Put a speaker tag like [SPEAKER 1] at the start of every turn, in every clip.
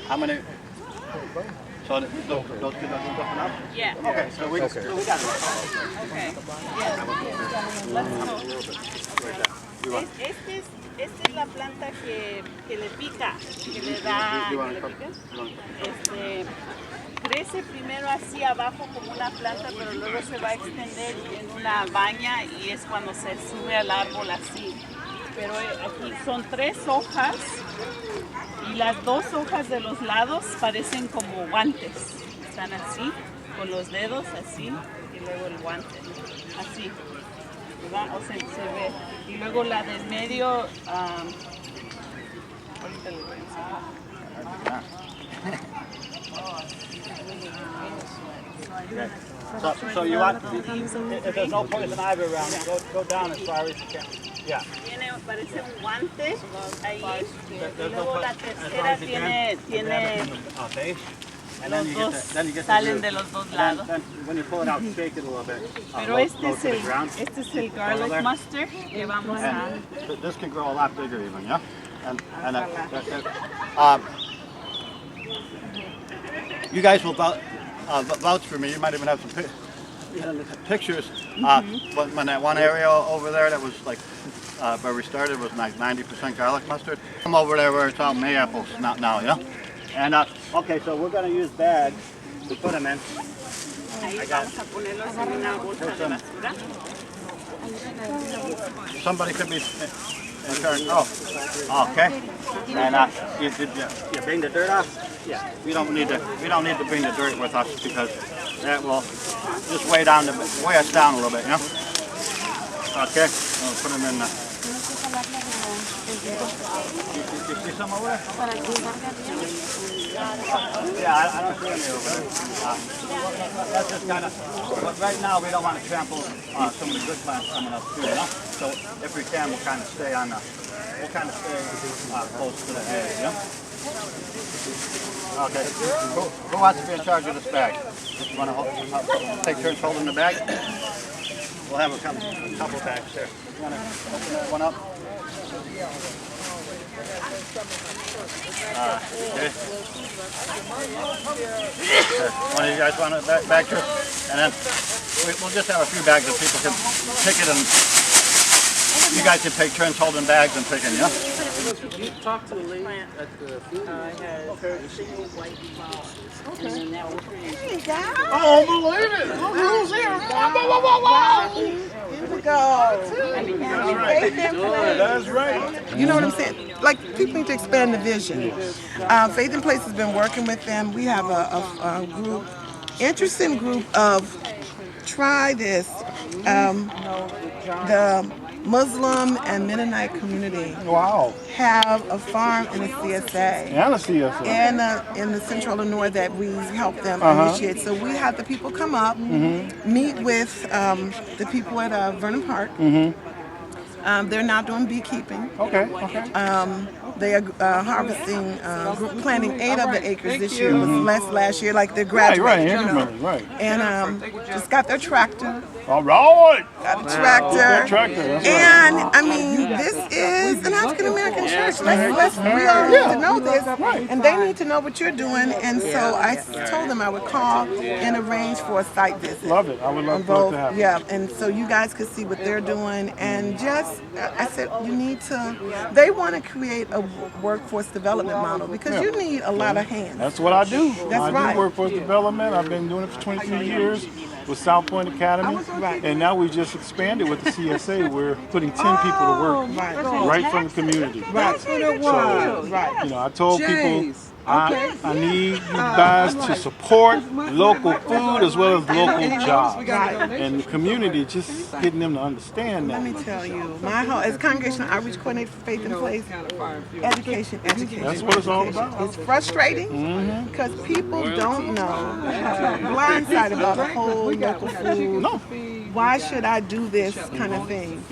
[SPEAKER 1] How many? So those two doesn't look enough?
[SPEAKER 2] Yeah.
[SPEAKER 1] Okay, so we got it.
[SPEAKER 2] Okay. Yeah. Let's go. Esta es la planta que le pica, que le da, que le pica. Crece primero así abajo como una planta, pero luego se va a extender en una baña y es cuando se sube al árbol así. Pero aquí son 3 hojas y las 2 hojas de los lados parecen como guantes. Están así, con los dedos así y luego el guante, así. ¿Verdad? O sea, se ve. Y luego la del medio, ahorita le voy a enseñar.
[SPEAKER 1] So you want, if there's no poison ivy around, go down as far as you can. Yeah.
[SPEAKER 2] Parece un guante ahí. Y luego la tercera tiene los dos, salen de los dos lados. Pero este es el garlic mustard que vamos a...
[SPEAKER 1] This can grow a lot bigger even, yeah? You guys will vouch for me. You might even have some pictures. When that one area over there that was like where we started was like 90% garlic mustard. Come over there where it's all mayaples now, yeah? And okay, so we're going to use bags to put them in. Somebody could be in charge. Oh, okay. And you bring the dirt off? Yeah. We don't need to bring the dirt with us because that will just weigh us down a little bit, you know? Okay. We'll put them in. You see some over there? Yeah, I don't see any over there. That's just kind of, but right now we don't want to trample some of the good plants coming up too, you know? So if we can, we'll kind of stay close to the edge, you know? Okay, who wants to be in charge of this bag? You want to take turns holding the bag? We'll have a couple bags here. You want to open that one up? Okay. One of you guys want a bag here? And then we'll just have a few bags that people can pick it, and you guys can take turns holding bags and picking, yeah?
[SPEAKER 3] You talked to the lady at the food.
[SPEAKER 2] I had single white flowers. Okay. And then that was pretty.
[SPEAKER 3] I don't believe it! Look who's here! Wow!
[SPEAKER 4] Here we go.
[SPEAKER 3] That's right.
[SPEAKER 4] You know what I'm saying? Like, people need to expand the vision. Faith in Place has been working with them. We have a group, interesting group of try this. The Muslim and Mennonite community have a farm in a CSA.
[SPEAKER 3] And a CSA.
[SPEAKER 4] And in the Central Illinois that we help them initiate. So we have the people come up, meet with the people at Vernon Park. They're now doing beekeeping.
[SPEAKER 3] Okay.
[SPEAKER 4] They are harvesting, planting 8 of the acres this year. It was less last year, like they're graduating.
[SPEAKER 3] Right.
[SPEAKER 4] And just got their tractor.
[SPEAKER 3] All right.
[SPEAKER 4] Got a tractor.
[SPEAKER 3] And
[SPEAKER 4] I mean, this is an African American church. We all need to know this, and they need to know what you're doing. And so I told them I would call and arrange for a site visit.
[SPEAKER 3] Love it. I would love for it to happen.
[SPEAKER 4] Yeah, and so you guys could see what they're doing, and just I said you need to. They want to create a workforce development model because you need a lot of hands.
[SPEAKER 3] That's what I do.
[SPEAKER 4] That's
[SPEAKER 3] I do workforce development. I've been doing it for 23 years with South Point Academy, and now we just expanded with the CSA. We're putting 10 people to work right from the community.
[SPEAKER 4] That's what it was.
[SPEAKER 3] You know, I told people I need you guys to support local food as well as local jobs. And the community, just getting them to understand that.
[SPEAKER 4] Let me tell you, my whole, as Congregational Outreach Coordinator for Faith in Place, education.
[SPEAKER 3] That's what it's all about.
[SPEAKER 4] It's frustrating because people don't know, blindsided about the whole local food.
[SPEAKER 3] No.
[SPEAKER 4] Why should I do this kind of thing?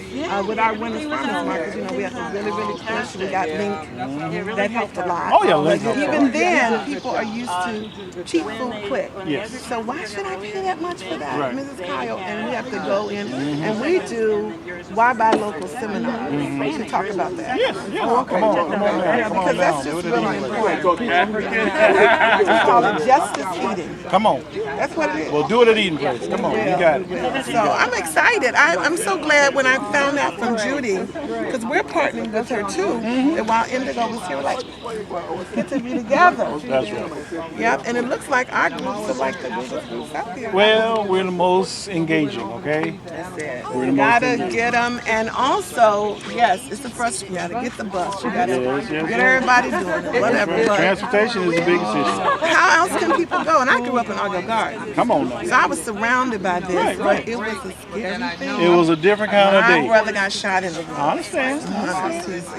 [SPEAKER 4] With our Women's Farmers Market, you know, we have to really push. We got Link that helped a lot.
[SPEAKER 3] Oh yeah, Link.
[SPEAKER 4] Even And then people are used to cheap food quick.
[SPEAKER 3] Yes.
[SPEAKER 4] So why should I pay that much for that,
[SPEAKER 3] Right.
[SPEAKER 4] Mrs. Kyle? And we have to go in, and we do why buy local seminars to talk about that.
[SPEAKER 3] Yes, yeah. Come on down.
[SPEAKER 4] Yeah,
[SPEAKER 3] Come on
[SPEAKER 4] because that's
[SPEAKER 3] down.
[SPEAKER 4] just
[SPEAKER 3] Do it
[SPEAKER 4] really
[SPEAKER 3] anyway.
[SPEAKER 4] important. We call it justice eating.
[SPEAKER 3] Come on.
[SPEAKER 4] That's what it is.
[SPEAKER 3] Well, do it at Eating Place. Come on, you got it.
[SPEAKER 4] So I'm excited. I'm so glad when I found out from Judy, because we're partnering with her too, that while Indigo was here, we're like, get to be together.
[SPEAKER 3] That's right.
[SPEAKER 4] Yep, and it looks like our groups are like the biggest groups out there.
[SPEAKER 3] Well, we're the most engaging, okay?
[SPEAKER 4] That's it.
[SPEAKER 3] We're the
[SPEAKER 4] You
[SPEAKER 3] most
[SPEAKER 4] gotta
[SPEAKER 3] engaging.
[SPEAKER 4] get them, and also, yes, it's the first. You gotta get the bus. You gotta
[SPEAKER 3] Yes, yes,
[SPEAKER 4] get
[SPEAKER 3] yes.
[SPEAKER 4] everybody doing it, whatever. But
[SPEAKER 3] Transportation is the biggest issue.
[SPEAKER 4] how else can people go? And I grew up in Argo Garden,
[SPEAKER 3] Come on now.
[SPEAKER 4] so I was surrounded by this.
[SPEAKER 3] Right, right.
[SPEAKER 4] But it was a scary thing.
[SPEAKER 3] It was a different kind of
[SPEAKER 4] My
[SPEAKER 3] day.
[SPEAKER 4] brother got shot in the
[SPEAKER 3] I understand.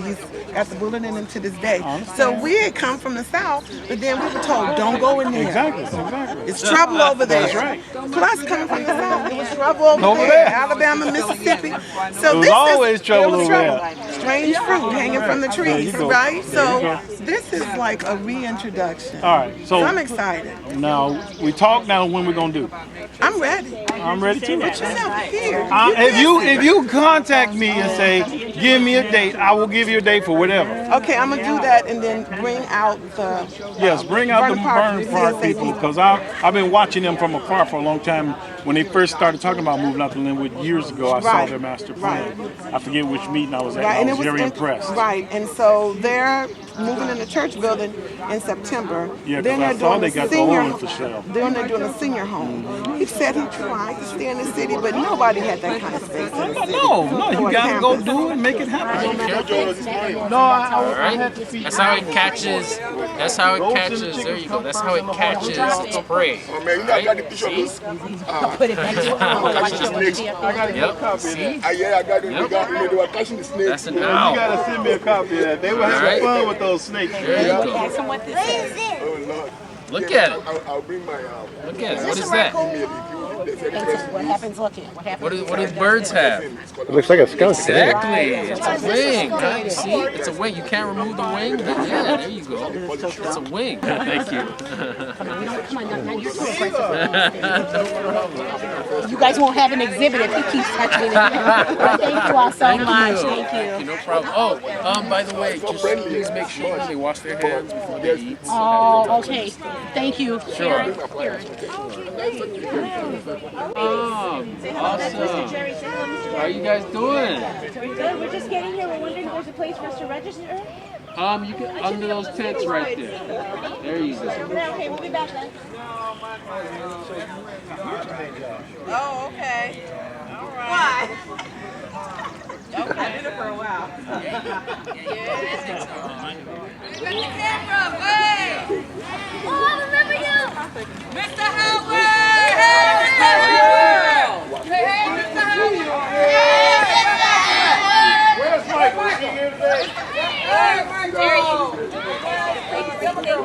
[SPEAKER 4] He's got the bullet in him to this day. So we had come from the South, but then we were told, don't go in there.
[SPEAKER 3] Exactly, exactly.
[SPEAKER 4] It's trouble over there.
[SPEAKER 3] That's right.
[SPEAKER 4] Plus, coming from the South, it was trouble over
[SPEAKER 3] Over
[SPEAKER 4] there.
[SPEAKER 3] there.
[SPEAKER 4] Alabama, Mississippi. So
[SPEAKER 3] It was
[SPEAKER 4] this
[SPEAKER 3] always
[SPEAKER 4] is,
[SPEAKER 3] trouble
[SPEAKER 4] it was
[SPEAKER 3] over
[SPEAKER 4] trouble.
[SPEAKER 3] there.
[SPEAKER 4] Strange fruit hanging from the
[SPEAKER 3] There you
[SPEAKER 4] trees,
[SPEAKER 3] go.
[SPEAKER 4] right?
[SPEAKER 3] There
[SPEAKER 4] So
[SPEAKER 3] you go.
[SPEAKER 4] this is like a reintroduction.
[SPEAKER 3] All right,
[SPEAKER 4] So
[SPEAKER 3] so
[SPEAKER 4] I'm excited.
[SPEAKER 3] now we talk now when we're going to do.
[SPEAKER 4] I'm ready.
[SPEAKER 3] I'm ready to.
[SPEAKER 4] Put yourself here.
[SPEAKER 3] If you contact me and say, give me a date, I will give you a date for whatever.
[SPEAKER 4] Okay, I'm gonna do that and then bring out the.
[SPEAKER 3] Yes, bring out the
[SPEAKER 4] Vernon Park,
[SPEAKER 3] Burn Park
[SPEAKER 4] CSA
[SPEAKER 3] people because I've been watching them from afar for a long time. When they first started talking about moving out to Linwood years ago, I saw
[SPEAKER 4] Right,
[SPEAKER 3] their master plan. I forget which meeting I was at.
[SPEAKER 4] Right,
[SPEAKER 3] And
[SPEAKER 4] and
[SPEAKER 3] I
[SPEAKER 4] it
[SPEAKER 3] was
[SPEAKER 4] was
[SPEAKER 3] very impressed.
[SPEAKER 4] Right, and so they're moving in the church building in September.
[SPEAKER 3] Yeah, 'cause
[SPEAKER 4] then
[SPEAKER 3] I
[SPEAKER 4] they're
[SPEAKER 3] saw
[SPEAKER 4] doing
[SPEAKER 3] they
[SPEAKER 4] a
[SPEAKER 3] got the
[SPEAKER 4] senior.
[SPEAKER 3] old one for sale.
[SPEAKER 4] Then they're doing a senior home. He said he tried to stay in the city, but nobody had that kind of space in the city.
[SPEAKER 3] No, you
[SPEAKER 4] Or
[SPEAKER 3] gotta go
[SPEAKER 4] campus.
[SPEAKER 3] do it and make it happen. No, I had to feed
[SPEAKER 5] That's how it catches. That's how it catches. There you go. That's how it catches its prey.
[SPEAKER 6] Oh man, you know I got the picture of this. Catching the snakes.
[SPEAKER 3] I gotta get a
[SPEAKER 5] Yep.
[SPEAKER 3] copy of that.
[SPEAKER 5] See?
[SPEAKER 6] Yeah, I got them. They were catching the snakes.
[SPEAKER 5] That's an
[SPEAKER 3] You
[SPEAKER 5] owl.
[SPEAKER 3] gotta send me a copy of that. They were having
[SPEAKER 5] Alright.
[SPEAKER 3] fun with those snakes.
[SPEAKER 5] There you go.
[SPEAKER 6] Oh Lord.
[SPEAKER 5] Look at it.
[SPEAKER 6] I'll bring my.
[SPEAKER 5] Look at it. What is that?
[SPEAKER 7] What happens? Look at what happens.
[SPEAKER 5] What do birds have?
[SPEAKER 8] It looks like a skunk.
[SPEAKER 5] Exactly. It's a wing. Huh? See? It's a wing. You can't remove the wing. Yeah, there you go. It's a wing. Thank you.
[SPEAKER 7] Come on, not you're too aggressive. You guys won't have an exhibit if he keeps touching it. Thank you all so much. Thank you.
[SPEAKER 5] No problem. Oh, by the way, just please make sure they wash their hands before they eat.
[SPEAKER 7] Oh, okay. Thank you.
[SPEAKER 5] Sure.
[SPEAKER 7] Here.
[SPEAKER 5] Awesome. How are you guys doing?
[SPEAKER 9] Good. We're just getting here. We're wondering if there's a place for us to register.
[SPEAKER 5] You can under those tents right there. There you go.
[SPEAKER 9] Okay, we'll be back then.
[SPEAKER 2] Oh, okay. All right. Okay. I did it for a while.
[SPEAKER 9] Oh, I remember you!
[SPEAKER 2] Mr. Howard! Hey, Mr. Howard!
[SPEAKER 3] Where's Michael? Is he here today?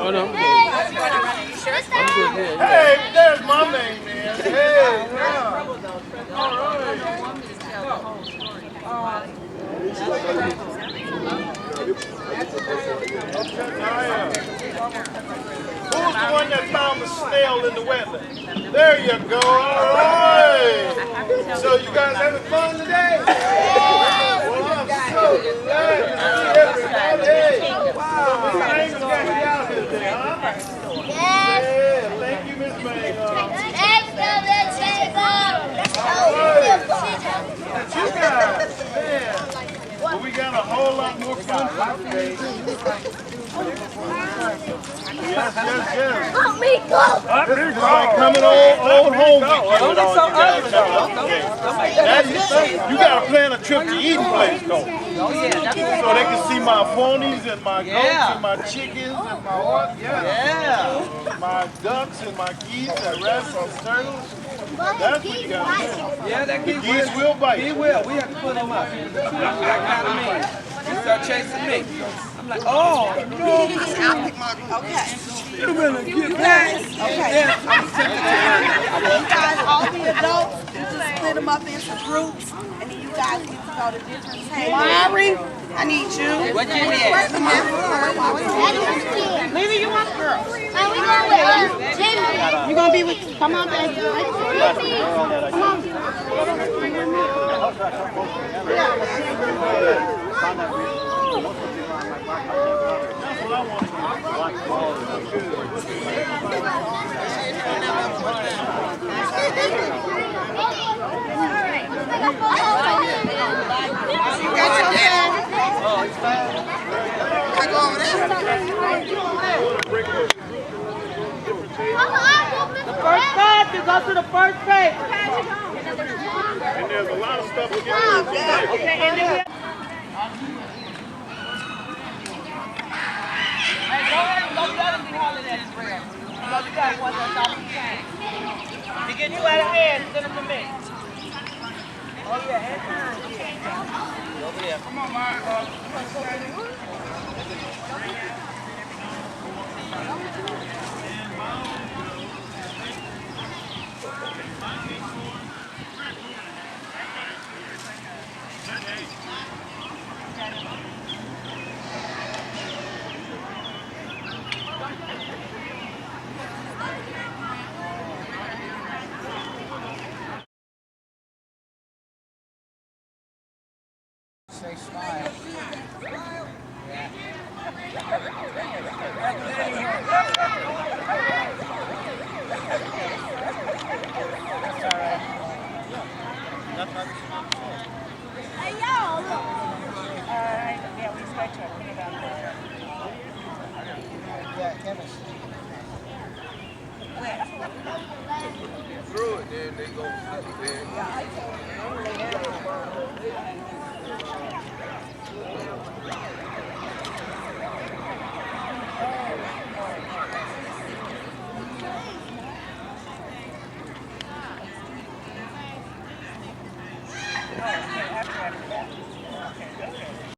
[SPEAKER 5] Oh no.
[SPEAKER 3] Hey, there's my name, man. Hey, yeah. All Who's the one that found the snail in the wetland? There you go. All right. So you guys having fun today? Well, I'm so glad to see everybody. Wow. Miss May's got you out here today, huh? Yeah. Thank you, Miss May. That's you guys. Man. Well, we got a whole lot more fun for today. Yes, yes, yes. This is like coming old home weekend with all you guys today. You got to plan a trip to Eating Place, though. So they can see my ponies and my goats and my chickens and my horse, my ducks and my geese and rabbits and turtles. That's what you got to do.
[SPEAKER 10] Yeah, that
[SPEAKER 3] The geese will bite.
[SPEAKER 10] He will. We have to put him up. That kind of mean. He start chasing me. I'm like, oh, no.
[SPEAKER 4] Okay.
[SPEAKER 10] You better get back.
[SPEAKER 4] Okay.
[SPEAKER 10] Yeah, I'm tempted to run.
[SPEAKER 4] You guys, all the adults,
[SPEAKER 8] split them up into groups, and then you guys get to go to different tables. Mari, I need you.
[SPEAKER 10] What you need?
[SPEAKER 7] Lily, you want girl?
[SPEAKER 6] Jimmy.
[SPEAKER 7] You gonna be with? Come on, baby. Come on.
[SPEAKER 10] The first five to go to the first page.
[SPEAKER 3] And there's a lot of stuff to get
[SPEAKER 10] Okay, and then we have... Hey, go ahead and go the other thing holiday prayer. Because you guys want that top of the tank. To get you out of hand, send them to me. Oh yeah, hand time. Over there. Come on, Mark. Say smile.
[SPEAKER 8] Hey, y'all, look.
[SPEAKER 10] Yeah, we start to put it out there. Yeah, Kevin.
[SPEAKER 3] through it, then they go flip it there.
[SPEAKER 10] Okay.